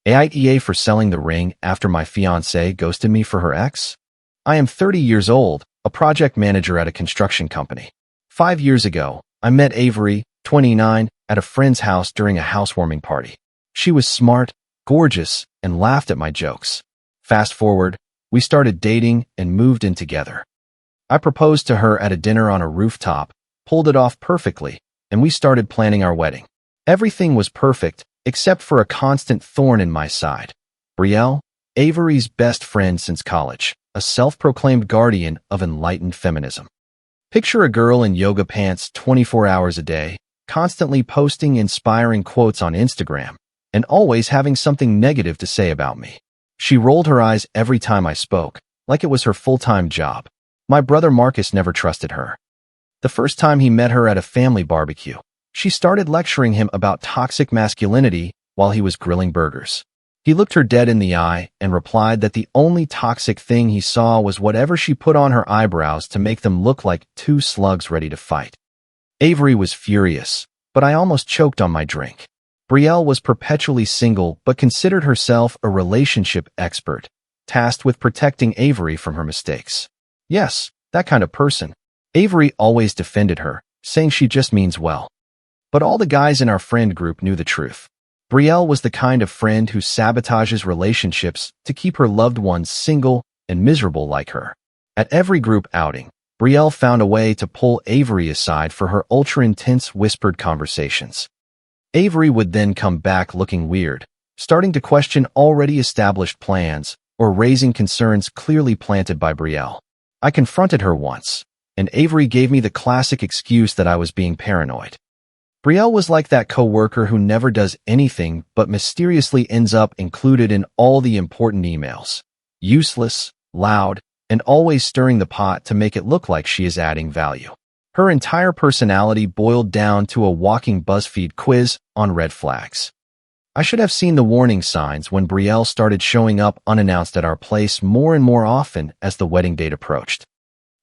AITA for selling the ring after my fiancée ghosted me for her ex? I am 30 years old, a project manager at a construction company. 5 years ago, I met Avery, 29, at a friend's house during a housewarming party. She was smart, gorgeous, and laughed at my jokes. Fast forward, we started dating and moved in together. I proposed to her at a dinner on a rooftop, pulled it off perfectly, and we started planning our wedding. Everything was perfect, except for a constant thorn in my side. Brielle, Avery's best friend since college, a self-proclaimed guardian of enlightened feminism. Picture a girl in yoga pants 24 hours a day, constantly posting inspiring quotes on Instagram, and always having something negative to say about me. She rolled her eyes every time I spoke, like it was her full-time job. My brother Marcus never trusted her. The first time he met her at a family barbecue, she started lecturing him about toxic masculinity while he was grilling burgers. He looked her dead in the eye and replied that the only toxic thing he saw was whatever she put on her eyebrows to make them look like two slugs ready to fight. Avery was furious, but I almost choked on my drink. Brielle was perpetually single but considered herself a relationship expert, tasked with protecting Avery from her mistakes. Yes, that kind of person. Avery always defended her, saying she just means well. But all the guys in our friend group knew the truth. Brielle was the kind of friend who sabotages relationships to keep her loved ones single and miserable like her. At every group outing, Brielle found a way to pull Avery aside for her ultra-intense whispered conversations. Avery would then come back looking weird, starting to question already established plans or raising concerns clearly planted by Brielle. I confronted her once, and Avery gave me the classic excuse that I was being paranoid. Brielle was like that coworker who never does anything but mysteriously ends up included in all the important emails. Useless, loud, and always stirring the pot to make it look like she is adding value. Her entire personality boiled down to a walking BuzzFeed quiz on red flags. I should have seen the warning signs when Brielle started showing up unannounced at our place more and more often as the wedding date approached.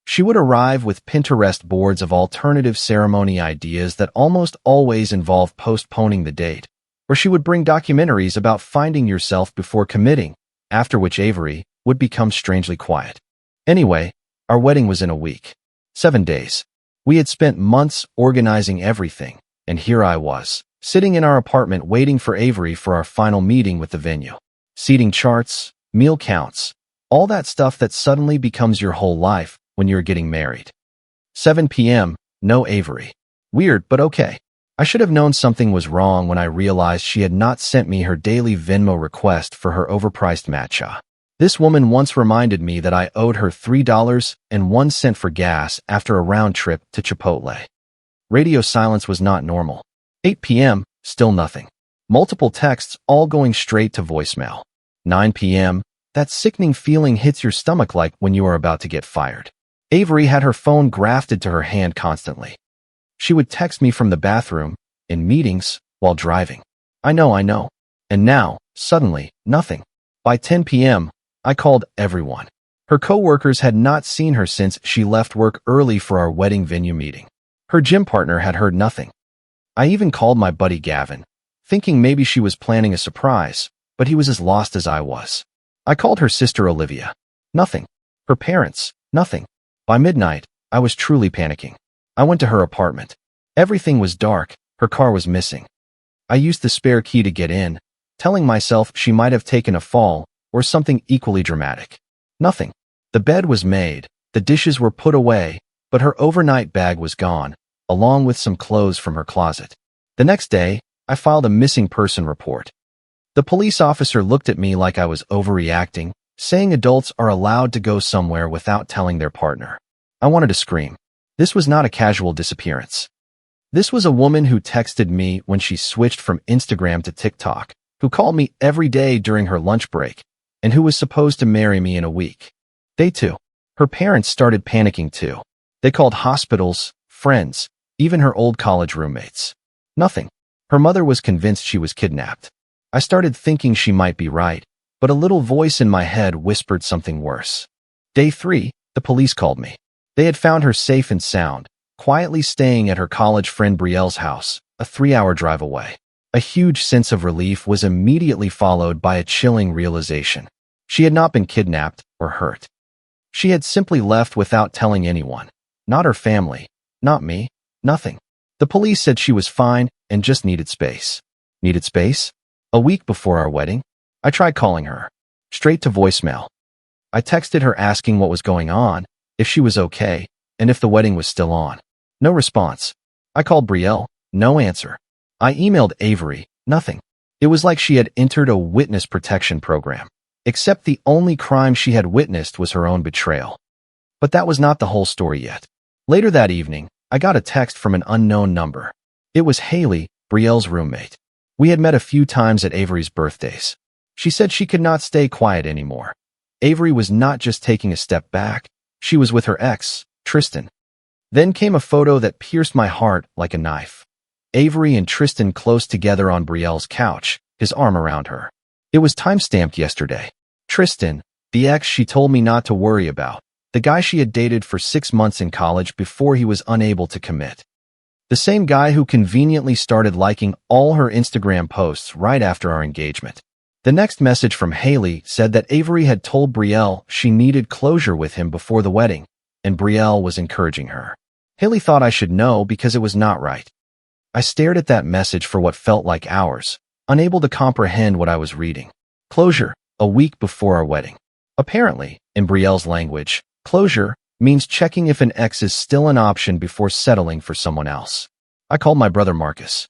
She would arrive with Pinterest boards of alternative ceremony ideas that almost always involve postponing the date, or she would bring documentaries about finding yourself before committing, after which Avery would become strangely quiet. Anyway, our wedding was in a week. 7 days. We had spent months organizing everything, and here I was, sitting in our apartment waiting for Avery for our final meeting with the venue. Seating charts, meal counts, all that stuff that suddenly becomes your whole life when you're getting married. 7 p.m., no Avery. Weird, but okay. I should have known something was wrong when I realized she had not sent me her daily Venmo request for her overpriced matcha. This woman once reminded me that I owed her $3.01 for gas after a round trip to Chipotle. Radio silence was not normal. 8 p.m., still nothing. Multiple texts all going straight to voicemail. 9 p.m., that sickening feeling hits your stomach like when you are about to get fired. Avery had her phone grafted to her hand constantly. She would text me from the bathroom, in meetings, while driving. I know. And now, suddenly, nothing. By 10 p.m., I called everyone. Her coworkers had not seen her since she left work early for our wedding venue meeting. Her gym partner had heard nothing. I even called my buddy Gavin, thinking maybe she was planning a surprise, but he was as lost as I was. I called her sister Olivia. Nothing. Her parents. Nothing. By midnight, I was truly panicking. I went to her apartment. Everything was dark, her car was missing. I used the spare key to get in, telling myself she might have taken a fall or something equally dramatic. Nothing. The bed was made, the dishes were put away, but her overnight bag was gone, along with some clothes from her closet. The next day, I filed a missing person report. The police officer looked at me like I was overreacting, saying adults are allowed to go somewhere without telling their partner. I wanted to scream. This was not a casual disappearance. This was a woman who texted me when she switched from Instagram to TikTok, who called me every day during her lunch break, and who was supposed to marry me in a week. Day 2. Her parents started panicking too. They called hospitals, friends, even her old college roommates. Nothing. Her mother was convinced she was kidnapped. I started thinking she might be right, but a little voice in my head whispered something worse. Day 3, the police called me. They had found her safe and sound, quietly staying at her college friend Brielle's house, a 3-hour drive away. A huge sense of relief was immediately followed by a chilling realization. She had not been kidnapped or hurt. She had simply left without telling anyone. Not her family, not me, nothing. The police said she was fine and just needed space. Needed space? A week before our wedding, I tried calling her. Straight to voicemail. I texted her asking what was going on, if she was okay, and if the wedding was still on. No response. I called Brielle, no answer. I emailed Avery, nothing. It was like she had entered a witness protection program, except the only crime she had witnessed was her own betrayal. But that was not the whole story yet. Later that evening, I got a text from an unknown number. It was Haley, Brielle's roommate. We had met a few times at Avery's birthdays. She said she could not stay quiet anymore. Avery was not just taking a step back, she was with her ex, Tristan. Then came a photo that pierced my heart like a knife. Avery and Tristan close together on Brielle's couch, his arm around her. It was time-stamped yesterday. Tristan, the ex she told me not to worry about, the guy she had dated for 6 months in college before he was unable to commit. The same guy who conveniently started liking all her Instagram posts right after our engagement. The next message from Haley said that Avery had told Brielle she needed closure with him before the wedding, and Brielle was encouraging her. Haley thought I should know because it was not right. I stared at that message for what felt like hours, unable to comprehend what I was reading. Closure, a week before our wedding. Apparently, in Brielle's language, closure means checking if an ex is still an option before settling for someone else. I called my brother Marcus.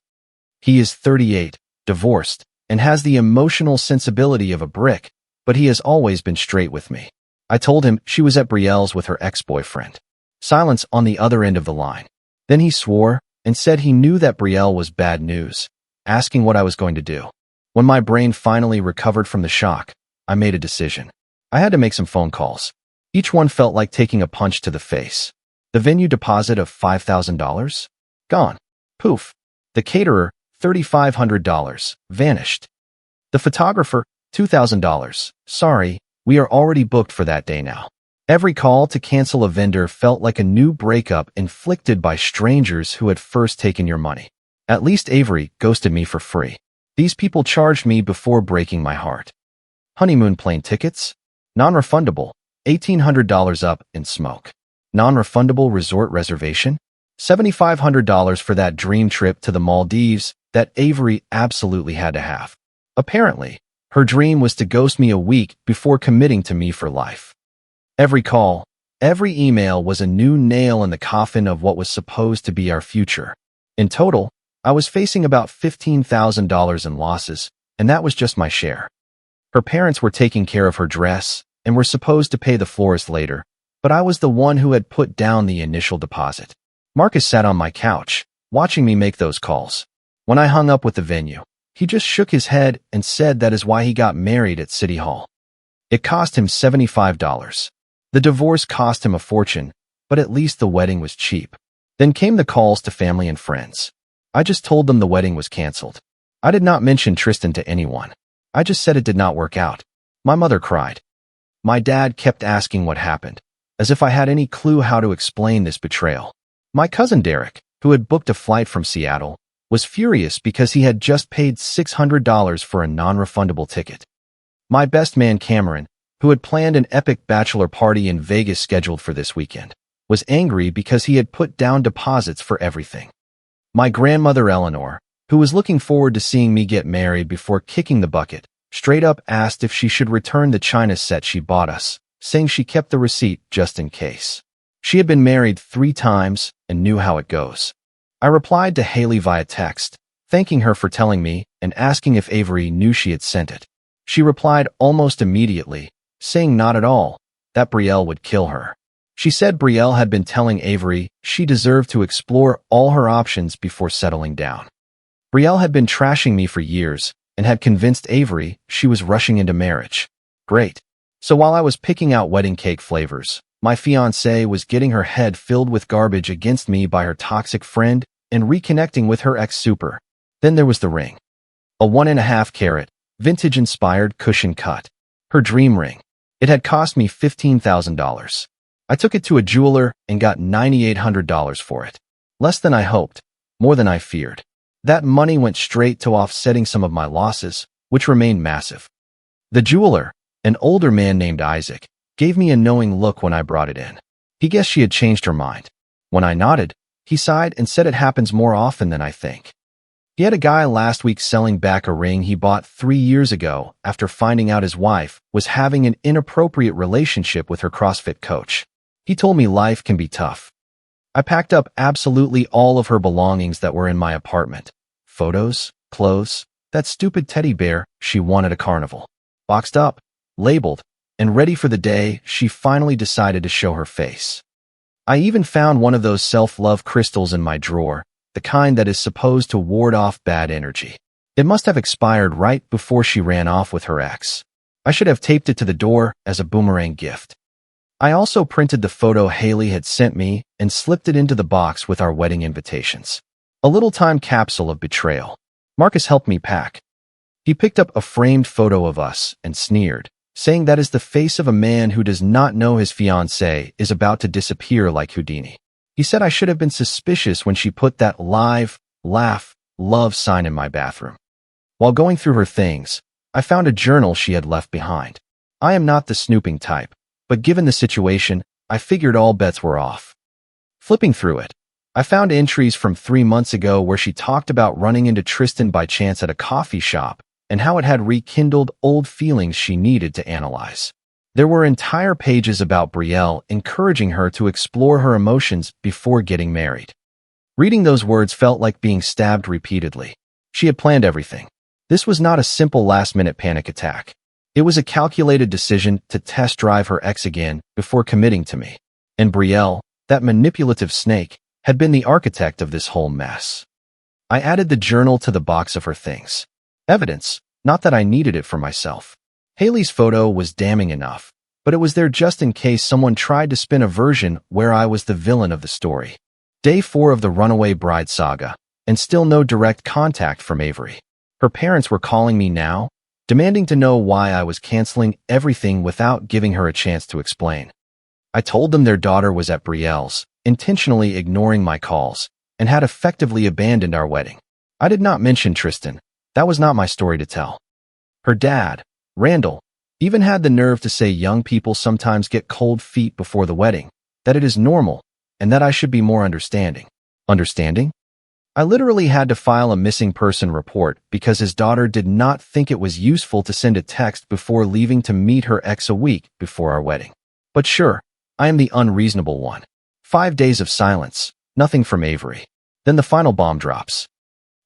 He is 38, divorced, and has the emotional sensibility of a brick, but he has always been straight with me. I told him she was at Brielle's with her ex-boyfriend. Silence on the other end of the line. Then he swore and said he knew that Brielle was bad news, asking what I was going to do. When my brain finally recovered from the shock, I made a decision. I had to make some phone calls. Each one felt like taking a punch to the face. The venue deposit of $5,000? Gone. Poof. The caterer, $3,500, vanished. The photographer, $2,000. Sorry, we are already booked for that day now. Every call to cancel a vendor felt like a new breakup inflicted by strangers who had first taken your money. At least Avery ghosted me for free. These people charged me before breaking my heart. Honeymoon plane tickets? Non-refundable, $1,800 up in smoke. Non-refundable resort reservation? $7,500 for that dream trip to the Maldives that Avery absolutely had to have. Apparently, her dream was to ghost me a week before committing to me for life. Every call, every email was a new nail in the coffin of what was supposed to be our future. In total, I was facing about $15,000 in losses, and that was just my share. Her parents were taking care of her dress and were supposed to pay the florist later, but I was the one who had put down the initial deposit. Marcus sat on my couch, watching me make those calls. When I hung up with the venue, he just shook his head and said that is why he got married at City Hall. It cost him $75. The divorce cost him a fortune, but at least the wedding was cheap. Then came the calls to family and friends. I just told them the wedding was canceled. I did not mention Tristan to anyone. I just said it did not work out. My mother cried. My dad kept asking what happened, as if I had any clue how to explain this betrayal. My cousin Derek, who had booked a flight from Seattle, was furious because he had just paid $600 for a non-refundable ticket. My best man Cameron, who had planned an epic bachelor party in Vegas scheduled for this weekend, was angry because he had put down deposits for everything. My grandmother Eleanor, who was looking forward to seeing me get married before kicking the bucket, straight up asked if she should return the china set she bought us, saying she kept the receipt just in case. She had been married 3 times and knew how it goes. I replied to Haley via text, thanking her for telling me and asking if Avery knew she had sent it. She replied almost immediately, saying not at all, that Brielle would kill her. She said Brielle had been telling Avery she deserved to explore all her options before settling down. Brielle had been trashing me for years and had convinced Avery she was rushing into marriage. Great. So while I was picking out wedding cake flavors, my fiancée was getting her head filled with garbage against me by her toxic friend and reconnecting with her ex-super. Then there was the ring. A 1.5 carat, vintage-inspired cushion cut. Her dream ring. It had cost me $15,000. I took it to a jeweler and got $9,800 for it. Less than I hoped, more than I feared. That money went straight to offsetting some of my losses, which remained massive. The jeweler, an older man named Isaac, gave me a knowing look when I brought it in. He guessed she had changed her mind. When I nodded, he sighed and said it happens more often than I think. He had a guy last week selling back a ring he bought 3 years ago after finding out his wife was having an inappropriate relationship with her CrossFit coach. He told me life can be tough. I packed up absolutely all of her belongings that were in my apartment. Photos, clothes, that stupid teddy bear she won at a carnival. Boxed up, labeled, and ready for the day she finally decided to show her face. I even found one of those self-love crystals in my drawer, the kind that is supposed to ward off bad energy. It must have expired right before she ran off with her ex. I should have taped it to the door as a boomerang gift. I also printed the photo Haley had sent me and slipped it into the box with our wedding invitations. A little time capsule of betrayal. Marcus helped me pack. He picked up a framed photo of us and sneered, saying that is the face of a man who does not know his fiancée is about to disappear like Houdini. He said I should have been suspicious when she put that live, laugh, love sign in my bathroom. While going through her things, I found a journal she had left behind. I am not the snooping type, but given the situation, I figured all bets were off. Flipping through it, I found entries from 3 months ago where she talked about running into Tristan by chance at a coffee shop and how it had rekindled old feelings she needed to analyze. There were entire pages about Brielle encouraging her to explore her emotions before getting married. Reading those words felt like being stabbed repeatedly. She had planned everything. This was not a simple last-minute panic attack. It was a calculated decision to test drive her ex again before committing to me. And Brielle, that manipulative snake, had been the architect of this whole mess. I added the journal to the box of her things. Evidence, not that I needed it for myself. Haley's photo was damning enough, but it was there just in case someone tried to spin a version where I was the villain of the story. Day 4 of the runaway bride saga, and still no direct contact from Avery. Her parents were calling me now, demanding to know why I was canceling everything without giving her a chance to explain. I told them their daughter was at Brielle's, intentionally ignoring my calls, and had effectively abandoned our wedding. I did not mention Tristan. That was not my story to tell. Her dad, Randall, even had the nerve to say young people sometimes get cold feet before the wedding, that it is normal, and that I should be more understanding. Understanding? I literally had to file a missing person report because his daughter did not think it was useful to send a text before leaving to meet her ex a week before our wedding. But sure, I am the unreasonable one. 5 days of silence, nothing from Avery. Then the final bomb drops.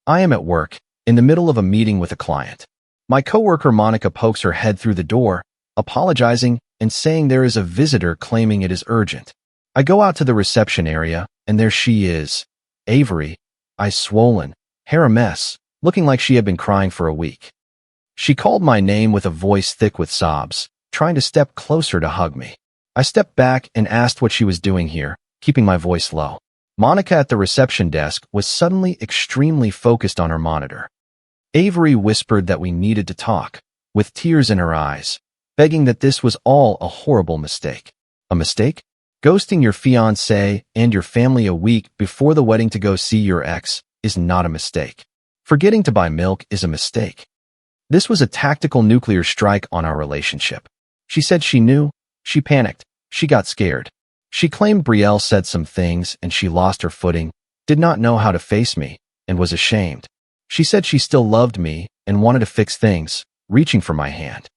I am at work, in the middle of a meeting with a client. My coworker Monica pokes her head through the door, apologizing and saying there is a visitor claiming it is urgent. I go out to the reception area, and there she is, Avery, eyes swollen, hair a mess, looking like she had been crying for a week. She called my name with a voice thick with sobs, trying to step closer to hug me. I stepped back and asked what she was doing here, keeping my voice low. Monica at the reception desk was suddenly extremely focused on her monitor. Avery whispered that we needed to talk, with tears in her eyes, begging that this was all a horrible mistake. A mistake? Ghosting your fiancé and your family a week before the wedding to go see your ex is not a mistake. Forgetting to buy milk is a mistake. This was a tactical nuclear strike on our relationship. She said she knew. She panicked. She got scared. She claimed Brielle said some things and she lost her footing, did not know how to face me, and was ashamed. She said she still loved me and wanted to fix things, reaching for my hand.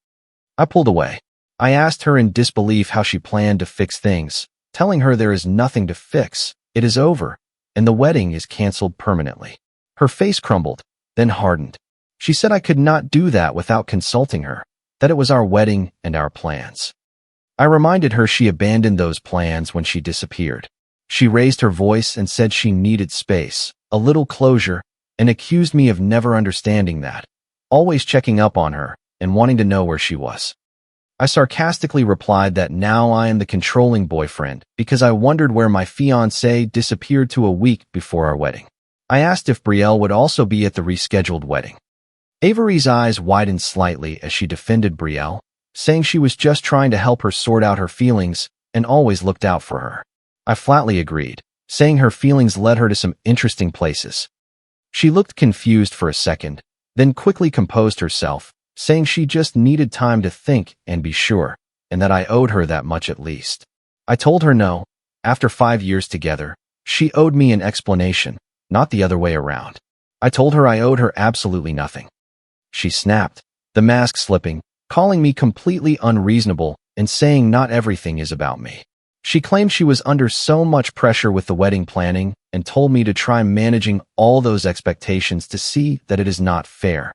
I pulled away. I asked her in disbelief how she planned to fix things, telling her there is nothing to fix, it is over, and the wedding is canceled permanently. Her face crumbled, then hardened. She said I could not do that without consulting her, that it was our wedding and our plans. I reminded her she abandoned those plans when she disappeared. She raised her voice and said she needed space, a little closure, and accused me of never understanding that, always checking up on her and wanting to know where she was. I sarcastically replied that now I am the controlling boyfriend because I wondered where my fiancé disappeared to a week before our wedding. I asked if Brielle would also be at the rescheduled wedding. Avery's eyes widened slightly as she defended Brielle, saying she was just trying to help her sort out her feelings and always looked out for her. I flatly agreed, saying her feelings led her to some interesting places. She looked confused for a second, then quickly composed herself, saying she just needed time to think and be sure, and that I owed her that much at least. I told her no. After 5 years together, she owed me an explanation, not the other way around. I told her I owed her absolutely nothing. She snapped, the mask slipping, calling me completely unreasonable and saying not everything is about me. She claimed she was under so much pressure with the wedding planning and told me to try managing all those expectations to see that it is not fair.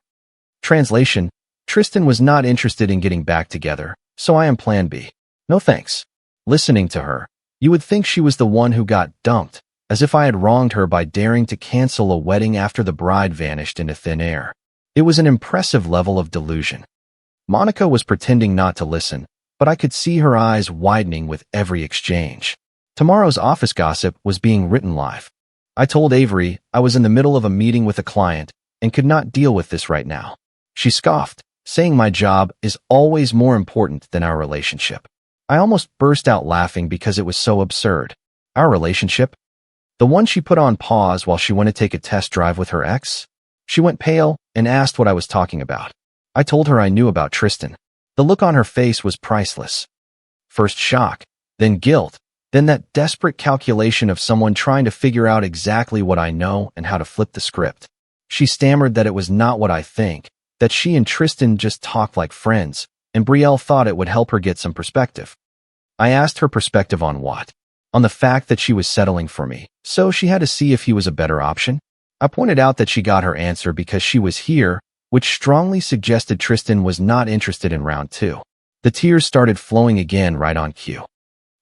Translation: Tristan was not interested in getting back together, so I am plan B. No thanks. Listening to her, you would think she was the one who got dumped, as if I had wronged her by daring to cancel a wedding after the bride vanished into thin air. It was an impressive level of delusion. Monica was pretending not to listen, but I could see her eyes widening with every exchange. Tomorrow's office gossip was being written live. I told Avery I was in the middle of a meeting with a client and could not deal with this right now. She scoffed, saying my job is always more important than our relationship. I almost burst out laughing because it was so absurd. Our relationship? The one she put on pause while she went to take a test drive with her ex? She went pale and asked what I was talking about. I told her I knew about Tristan. The look on her face was priceless. First shock, then guilt, then that desperate calculation of someone trying to figure out exactly what I know and how to flip the script. She stammered that it was not what I think, that she and Tristan just talked like friends, and Brielle thought it would help her get some perspective. I asked her perspective on what? On the fact that she was settling for me, so she had to see if he was a better option? I pointed out that she got her answer because she was here, which strongly suggested Tristan was not interested in round 2. The tears started flowing again right on cue.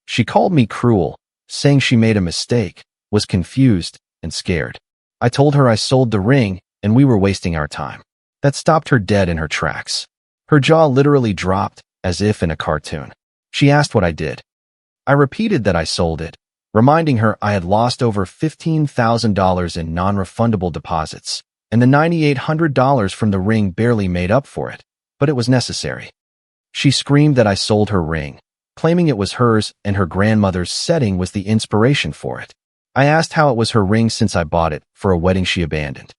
She called me cruel, saying she made a mistake, was confused, and scared. I told her I sold the ring and we were wasting our time. That stopped her dead in her tracks. Her jaw literally dropped, as if in a cartoon. She asked what I did. I repeated that I sold it, reminding her I had lost over $15,000 in non-refundable deposits, and the $9,800 from the ring barely made up for it, but it was necessary. She screamed that I sold her ring, claiming it was hers and her grandmother's setting was the inspiration for it. I asked how it was her ring since I bought it for a wedding she abandoned.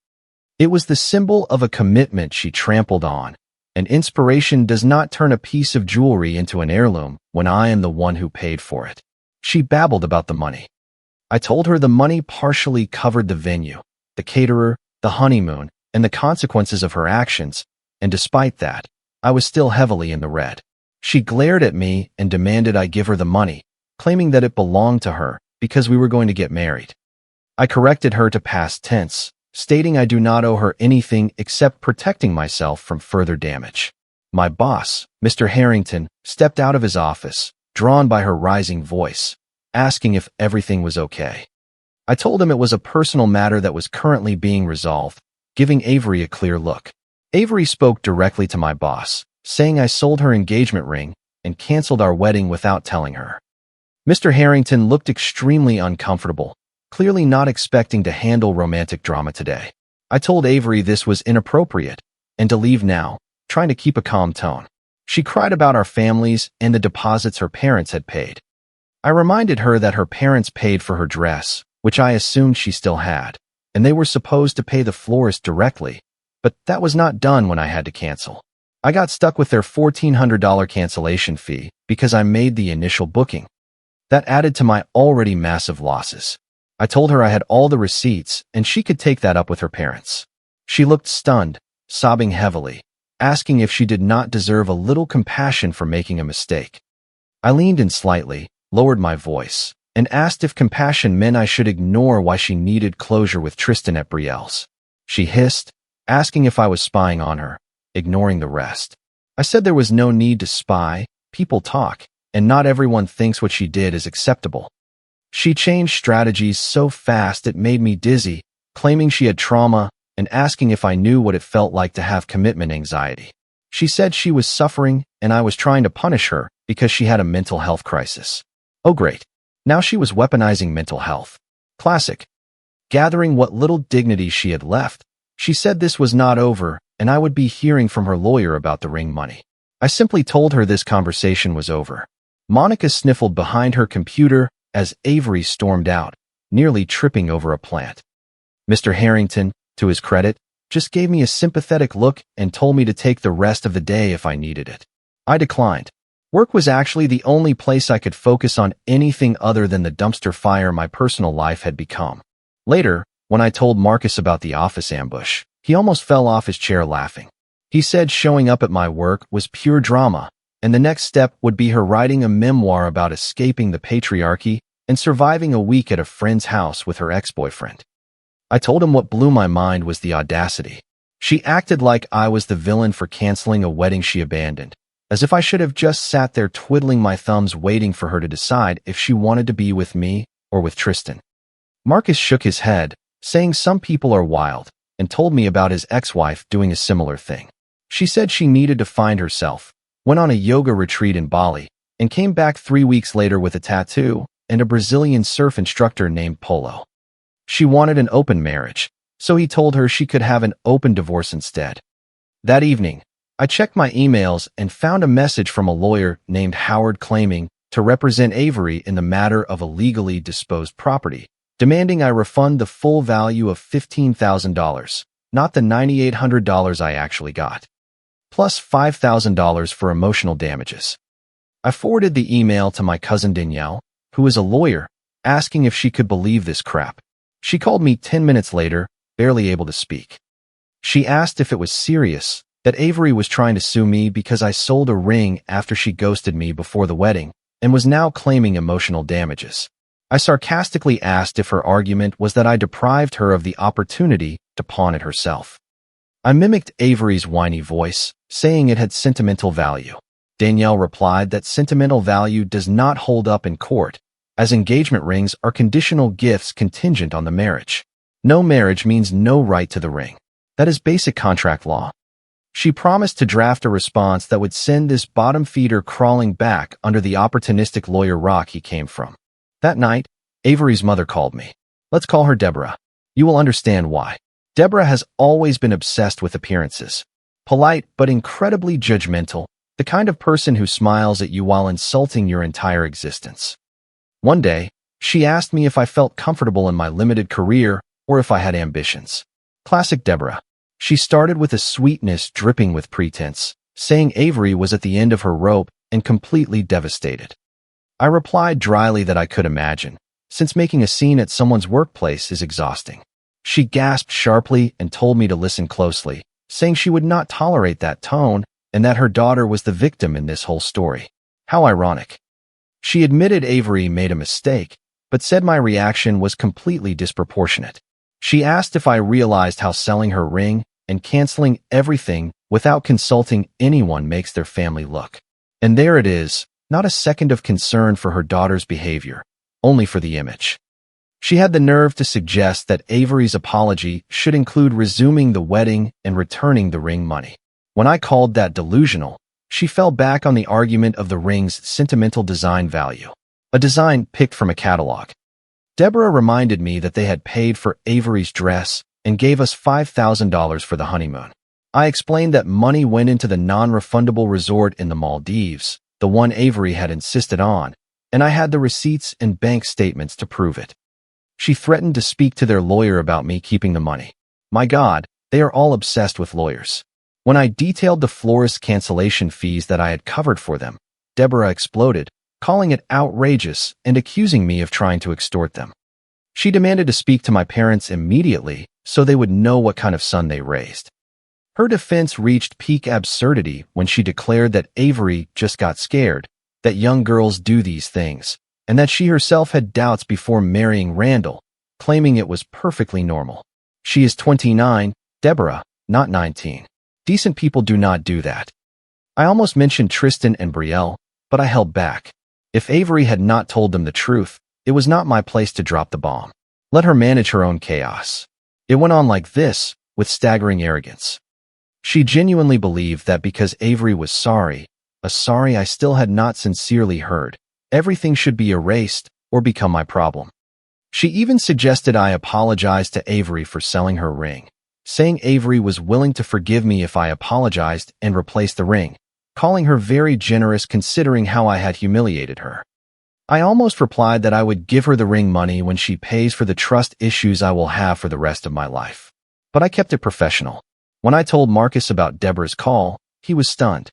It was the symbol of a commitment she trampled on, and inspiration does not turn a piece of jewelry into an heirloom when I am the one who paid for it. She babbled about the money. I told her the money partially covered the venue, the caterer, the honeymoon, and the consequences of her actions, and despite that, I was still heavily in the red. She glared at me and demanded I give her the money, claiming that it belonged to her because we were going to get married. I corrected her to past tense, stating I do not owe her anything except protecting myself from further damage. My boss, Mr. Harrington, stepped out of his office, drawn by her rising voice, asking if everything was okay. I told him it was a personal matter that was currently being resolved, giving Avery a clear look. Avery spoke directly to my boss, saying I sold her engagement ring and canceled our wedding without telling her. Mr. Harrington looked extremely uncomfortable, clearly not expecting to handle romantic drama today. I told Avery this was inappropriate and to leave now, trying to keep a calm tone. She cried about our families and the deposits her parents had paid. I reminded her that her parents paid for her dress, which I assumed she still had, and they were supposed to pay the florist directly, but that was not done when I had to cancel. I got stuck with their $1,400 cancellation fee because I made the initial booking. That added to my already massive losses. I told her I had all the receipts and she could take that up with her parents. She looked stunned, sobbing heavily, asking if she did not deserve a little compassion for making a mistake. I leaned in slightly, lowered my voice, and asked if compassion meant I should ignore why she needed closure with Tristan at Brielle's. She hissed, asking if I was spying on her, ignoring the rest. I said there was no need to spy, people talk, and not everyone thinks what she did is acceptable. She changed strategies so fast it made me dizzy, claiming she had trauma and asking if I knew what it felt like to have commitment anxiety. She said she was suffering and I was trying to punish her because she had a mental health crisis. Oh great. Now she was weaponizing mental health. Classic. Gathering what little dignity she had left, she said this was not over and I would be hearing from her lawyer about the ring money. I simply told her this conversation was over. Monica sniffled behind her computer as Avery stormed out, nearly tripping over a plant. Mr. Harrington, to his credit, just gave me a sympathetic look and told me to take the rest of the day if I needed it. I declined. Work was actually the only place I could focus on anything other than the dumpster fire my personal life had become. Later, when I told Marcus about the office ambush, he almost fell off his chair laughing. He said showing up at my work was pure drama, and the next step would be her writing a memoir about escaping the patriarchy and surviving a week at a friend's house with her ex-boyfriend. I told him what blew my mind was the audacity. She acted like I was the villain for canceling a wedding she abandoned, as if I should have just sat there twiddling my thumbs waiting for her to decide if she wanted to be with me or with Tristan. Marcus shook his head, saying some people are wild, and told me about his ex-wife doing a similar thing. She said she needed to find herself, went on a yoga retreat in Bali, and came back 3 weeks later with a tattoo and a Brazilian surf instructor named Polo. She wanted an open marriage, so he told her she could have an open divorce instead. That evening, I checked my emails and found a message from a lawyer named Howard claiming to represent Avery in the matter of illegally disposed property, demanding I refund the full value of $15,000, not the $9,800 I actually got, plus $5,000 for emotional damages. I forwarded the email to my cousin Danielle, who is a lawyer, asking if she could believe this crap. She called me 10 minutes later, barely able to speak. She asked if it was serious, that Avery was trying to sue me because I sold a ring after she ghosted me before the wedding and was now claiming emotional damages. I sarcastically asked if her argument was that I deprived her of the opportunity to pawn it herself. I mimicked Avery's whiny voice, saying it had sentimental value. Danielle replied that sentimental value does not hold up in court, as engagement rings are conditional gifts contingent on the marriage. No marriage means no right to the ring. That is basic contract law. She promised to draft a response that would send this bottom feeder crawling back under the opportunistic lawyer rock he came from. That night, Avery's mother called me. Let's call her Deborah. You will understand why. Deborah has always been obsessed with appearances. Polite but incredibly judgmental, the kind of person who smiles at you while insulting your entire existence. One day, she asked me if I felt comfortable in my limited career or if I had ambitions. Classic Deborah. She started with a sweetness dripping with pretense, saying Avery was at the end of her rope and completely devastated. I replied dryly that I could imagine, since making a scene at someone's workplace is exhausting. She gasped sharply and told me to listen closely, saying she would not tolerate that tone and that her daughter was the victim in this whole story. How ironic. She admitted Avery made a mistake, but said my reaction was completely disproportionate. She asked if I realized how selling her ring and canceling everything without consulting anyone makes their family look. And there it is, not a second of concern for her daughter's behavior, only for the image. She had the nerve to suggest that Avery's apology should include resuming the wedding and returning the ring money. When I called that delusional, she fell back on the argument of the ring's sentimental design value, a design picked from a catalog. Deborah reminded me that they had paid for Avery's dress and gave us $5,000 for the honeymoon. I explained that money went into the non-refundable resort in the Maldives, the one Avery had insisted on, and I had the receipts and bank statements to prove it. She threatened to speak to their lawyer about me keeping the money. My God, they are all obsessed with lawyers. When I detailed the florist's cancellation fees that I had covered for them, Deborah exploded, calling it outrageous and accusing me of trying to extort them. She demanded to speak to my parents immediately so they would know what kind of son they raised. Her defense reached peak absurdity when she declared that Avery just got scared, that young girls do these things, and that she herself had doubts before marrying Randall, claiming it was perfectly normal. She is 29, Deborah, not 19. Decent people do not do that. I almost mentioned Tristan and Brielle, but I held back. If Avery had not told them the truth, it was not my place to drop the bomb. Let her manage her own chaos. It went on like this, with staggering arrogance. She genuinely believed that because Avery was sorry, a sorry I still had not sincerely heard, everything should be erased or become my problem. She even suggested I apologize to Avery for selling her ring, saying Avery was willing to forgive me if I apologized and replaced the ring, calling her very generous considering how I had humiliated her. I almost replied that I would give her the ring money when she pays for the trust issues I will have for the rest of my life. but I kept it professional. When I told Marcus about Deborah's call, he was stunned.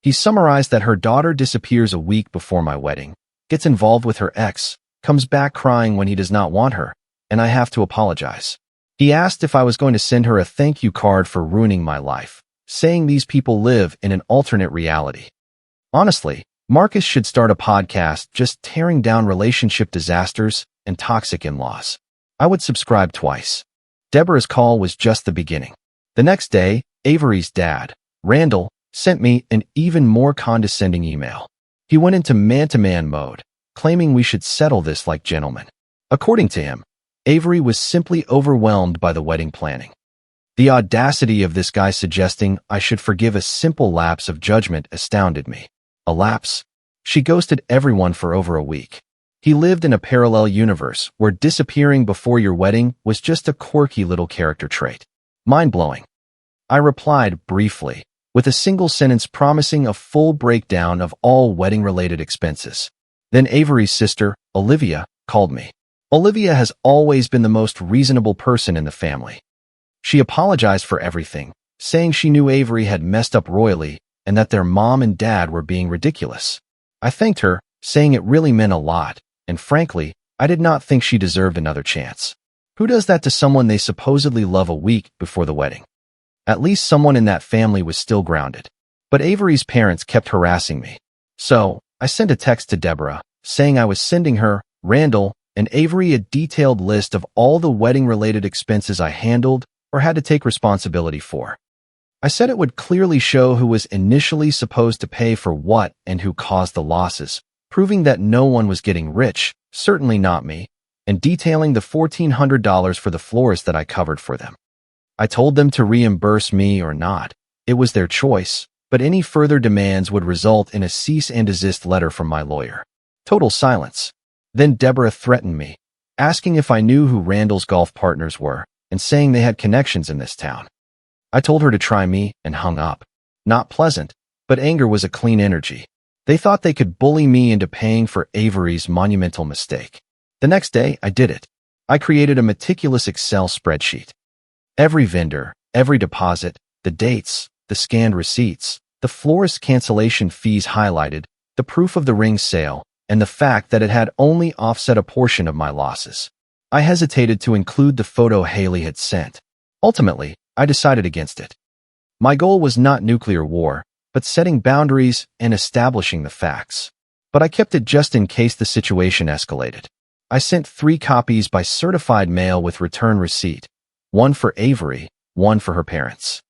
He summarized that her daughter disappears a week before my wedding, gets involved with her ex, comes back crying when he does not want her, and I have to apologize. He asked if I was going to send her a thank you card for ruining my life, saying these people live in an alternate reality. Honestly, Marcus should start a podcast just tearing down relationship disasters and toxic in-laws. I would subscribe twice. Deborah's call was just the beginning. The next day, Avery's dad, Randall, sent me an even more condescending email. He went into man-to-man mode, claiming we should settle this like gentlemen. According to him, Avery was simply overwhelmed by the wedding planning. The audacity of this guy suggesting I should forgive a simple lapse of judgment astounded me. A lapse? She ghosted everyone for over a week. He lived in a parallel universe where disappearing before your wedding was just a quirky little character trait. Mind-blowing. I replied briefly, with a single sentence promising a full breakdown of all wedding-related expenses. Then Avery's sister, Olivia, called me. Olivia has always been the most reasonable person in the family. She apologized for everything, saying she knew Avery had messed up royally and that their mom and dad were being ridiculous. I thanked her, saying it really meant a lot, and frankly, I did not think she deserved another chance. Who does that to someone they supposedly love a week before the wedding? At least someone in that family was still grounded. But Avery's parents kept harassing me. So, I sent a text to Deborah, saying I was sending her, Randall, and Avery a detailed list of all the wedding-related expenses I handled or had to take responsibility for. I said it would clearly show who was initially supposed to pay for what and who caused the losses, proving that no one was getting rich, certainly not me, and detailing the $1,400 for the florist that I covered for them. I told them to reimburse me or not. It was their choice, but any further demands would result in a cease and desist letter from my lawyer. Total silence. Then Deborah threatened me, asking if I knew who Randall's golf partners were, and saying they had connections in this town. I told her to try me and hung up. Not pleasant, but anger was a clean energy. They thought they could bully me into paying for Avery's monumental mistake. The next day, I did it. I created a meticulous Excel spreadsheet. Every vendor, every deposit, the dates, the scanned receipts, the florist cancellation fees highlighted, the proof of the ring sale, and the fact that it had only offset a portion of my losses. I hesitated to include the photo Haley had sent. Ultimately, I decided against it. My goal was not nuclear war, but setting boundaries and establishing the facts. But I kept it just in case the situation escalated. I sent 3 copies by certified mail with return receipt, one for Avery, one for her parents.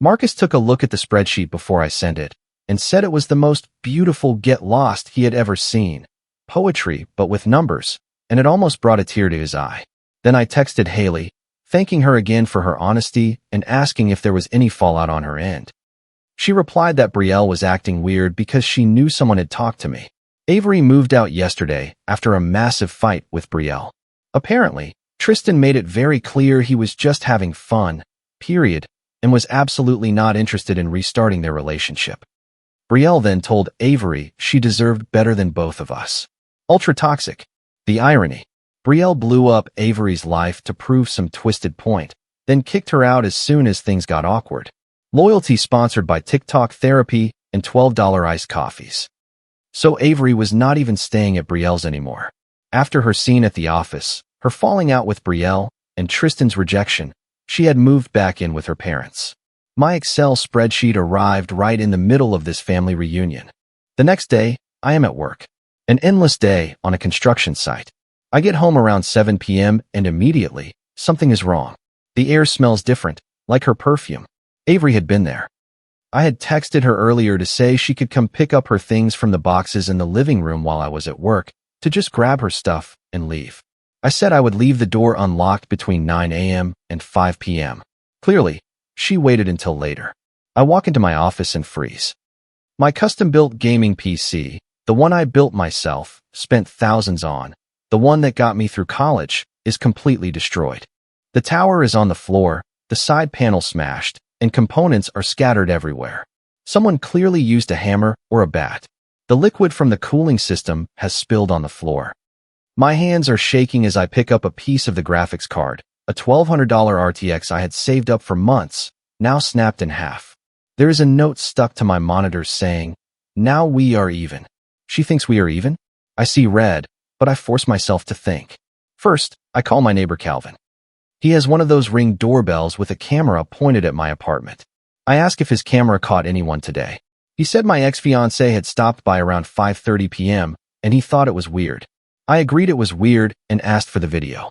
Marcus took a look at the spreadsheet before I sent it and said it was the most beautiful get lost he had ever seen. Poetry, but with numbers, and it almost brought a tear to his eye. Then I texted Haley, thanking her again for her honesty and asking if there was any fallout on her end. She replied that Brielle was acting weird because she knew someone had talked to me. Avery moved out yesterday after a massive fight with Brielle. Apparently, Tristan made it very clear he was just having fun, period, and was absolutely not interested in restarting their relationship. Brielle then told Avery she deserved better than both of us. Ultra toxic. The irony. Brielle blew up Avery's life to prove some twisted point, then kicked her out as soon as things got awkward. Loyalty sponsored by TikTok therapy and $12 iced coffees. So Avery was not even staying at Brielle's anymore. After her scene at the office, her falling out with Brielle, and Tristan's rejection, she had moved back in with her parents. My Excel spreadsheet arrived right in the middle of this family reunion. The next day, I am at work. An endless day on a construction site. I get home around 7 p.m. and immediately, something is wrong. The air smells different, like her perfume. Avery had been there. I had texted her earlier to say she could come pick up her things from the boxes in the living room while I was at work, to just grab her stuff and leave. I said I would leave the door unlocked between 9 a.m. and 5 p.m. Clearly, she waited until later. I walk into my office and freeze. My custom-built gaming PC, the one I built myself, spent thousands on, the one that got me through college, is completely destroyed. The tower is on the floor, the side panel smashed, and components are scattered everywhere. Someone clearly used a hammer or a bat. The liquid from the cooling system has spilled on the floor. My hands are shaking as I pick up a piece of the graphics card, A $1,200 RTX I had saved up for months, now snapped in half. There is a note stuck to my monitor saying, "Now we are even." She thinks we are even? I see red, but I force myself to think. First, I call my neighbor Calvin. He has one of those Ring doorbells with a camera pointed at my apartment. I ask if his camera caught anyone today. He said my ex-fiancée had stopped by around 5:30 p.m., and he thought it was weird. I agreed it was weird and asked for the video.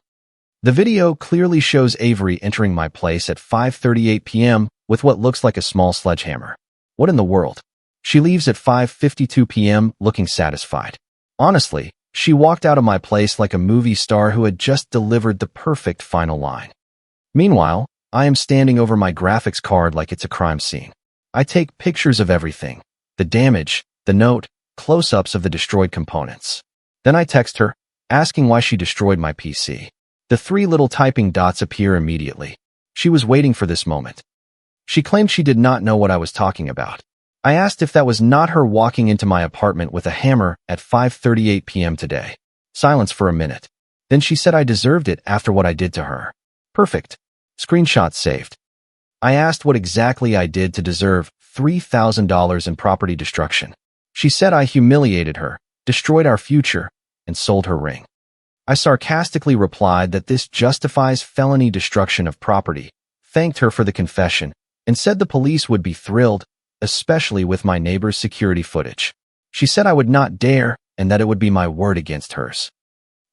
The video clearly shows Avery entering my place at 5:38 p.m. with what looks like a small sledgehammer. What in the world? She leaves at 5:52 p.m. looking satisfied. Honestly, she walked out of my place like a movie star who had just delivered the perfect final line. Meanwhile, I am standing over my graphics card like it's a crime scene. I take pictures of everything, the damage, the note, close-ups of the destroyed components. Then I text her, asking why she destroyed my PC. The 3 little typing dots appear immediately. She was waiting for this moment. She claimed she did not know what I was talking about. I asked if that was not her walking into my apartment with a hammer at 5:38 p.m. today. Silence for a minute. Then she said I deserved it after what I did to her. Perfect. Screenshot saved. I asked what exactly I did to deserve $3,000 in property destruction. She said I humiliated her, destroyed our future, and sold her ring. I sarcastically replied that this justifies felony destruction of property, thanked her for the confession, and said the police would be thrilled, especially with my neighbor's security footage. She said I would not dare and that it would be my word against hers.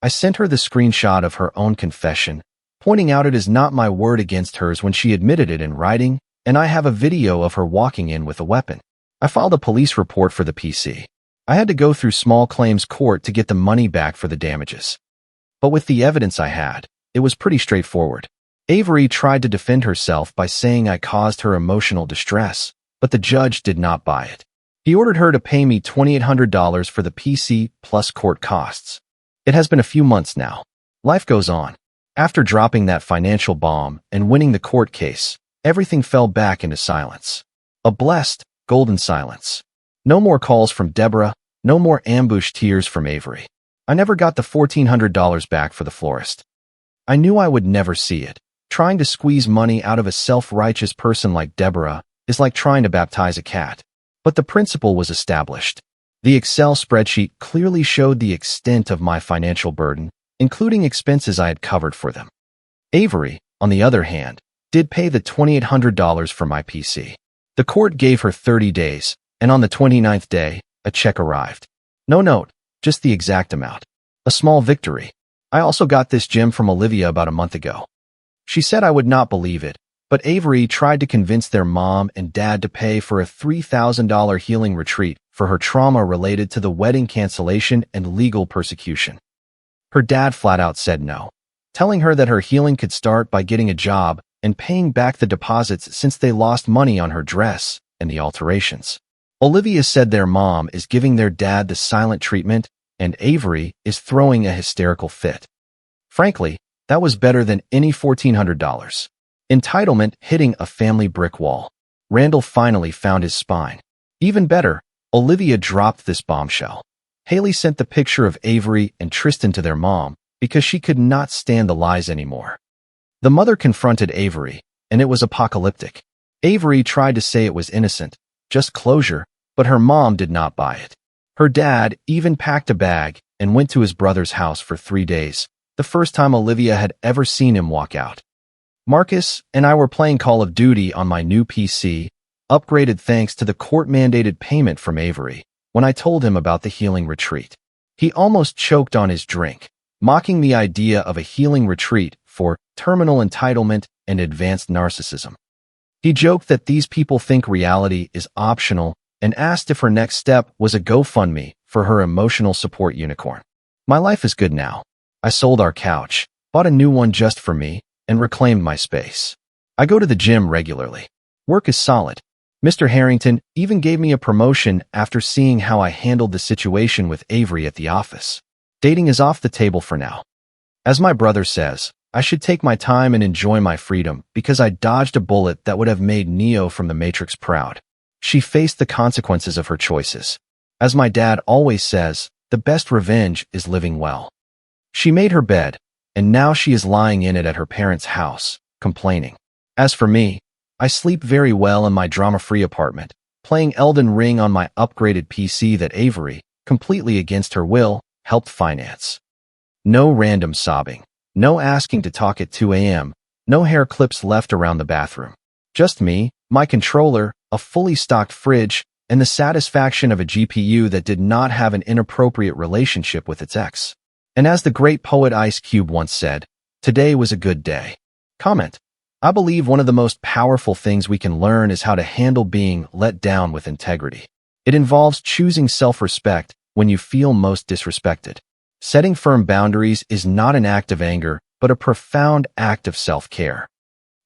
I sent her the screenshot of her own confession, pointing out it is not my word against hers when she admitted it in writing, and I have a video of her walking in with a weapon. I filed a police report for the PC. I had to go through small claims court to get the money back for the damages. But with the evidence I had, it was pretty straightforward. Avery tried to defend herself by saying I caused her emotional distress, but the judge did not buy it. He ordered her to pay me $2,800 for the PC plus court costs. It has been a few months now. Life goes on. After dropping that financial bomb and winning the court case, everything fell back into silence. A blessed, golden silence. No more calls from Deborah, no more ambush tears from Avery. I never got the $1,400 back for the florist. I knew I would never see it. Trying to squeeze money out of a self-righteous person like Deborah is like trying to baptize a cat. But the principle was established. The Excel spreadsheet clearly showed the extent of my financial burden, including expenses I had covered for them. Avery, on the other hand, did pay the $2,800 for my PC. The court gave her 30 days, and on the 29th day, a check arrived. No note, just the exact amount. A small victory. I also got this gem from Olivia about a month ago. She said I would not believe it, but Avery tried to convince their mom and dad to pay for a $3,000 healing retreat for her trauma related to the wedding cancellation and legal persecution. Her dad flat out said no, telling her that her healing could start by getting a job and paying back the deposits since they lost money on her dress and the alterations. Olivia said their mom is giving their dad the silent treatment and Avery is throwing a hysterical fit. Frankly, that was better than any $1,400. Entitlement hitting a family brick wall. Randall finally found his spine. Even better, Olivia dropped this bombshell. Haley sent the picture of Avery and Tristan to their mom because she could not stand the lies anymore. The mother confronted Avery, and it was apocalyptic. Avery tried to say it was innocent, just closure, but her mom did not buy it. Her dad even packed a bag and went to his brother's house for 3 days, the first time Olivia had ever seen him walk out. Marcus and I were playing Call of Duty on my new PC, upgraded thanks to the court-mandated payment from Avery, when I told him about the healing retreat. He almost choked on his drink, mocking the idea of a healing retreat for terminal entitlement and advanced narcissism. He joked that these people think reality is optional and asked if her next step was a GoFundMe for her emotional support unicorn. My life is good now. I sold our couch, bought a new one just for me, and reclaimed my space. I go to the gym regularly. Work is solid. Mr. Harrington even gave me a promotion after seeing how I handled the situation with Avery at the office. Dating is off the table for now. As my brother says, I should take my time and enjoy my freedom because I dodged a bullet that would have made Neo from the Matrix proud. She faced the consequences of her choices. As my dad always says, the best revenge is living well. She made her bed, and now she is lying in it at her parents' house, complaining. As for me, I sleep very well in my drama-free apartment, playing Elden Ring on my upgraded PC that Avery, completely against her will, helped finance. No random sobbing. No asking to talk at 2 a.m. No hair clips left around the bathroom. Just me, my controller, a fully stocked fridge, and the satisfaction of a GPU that did not have an inappropriate relationship with its ex. And as the great poet Ice Cube once said, today was a good day. Comment. I believe one of the most powerful things we can learn is how to handle being let down with integrity. It involves choosing self-respect when you feel most disrespected. Setting firm boundaries is not an act of anger, but a profound act of self-care.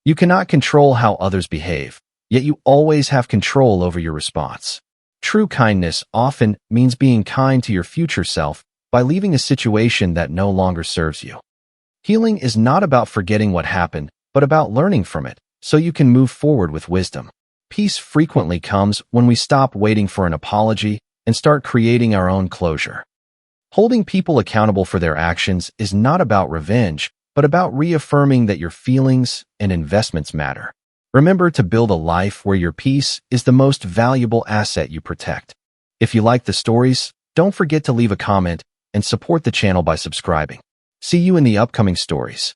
You cannot control how others behave, yet you always have control over your response. True kindness often means being kind to your future self by leaving a situation that no longer serves you. Healing is not about forgetting what happened, but about learning from it, so you can move forward with wisdom. Peace frequently comes when we stop waiting for an apology and start creating our own closure. Holding people accountable for their actions is not about revenge, but about reaffirming that your feelings and investments matter. Remember to build a life where your peace is the most valuable asset you protect. If you like the stories, don't forget to leave a comment and support the channel by subscribing. See you in the upcoming stories.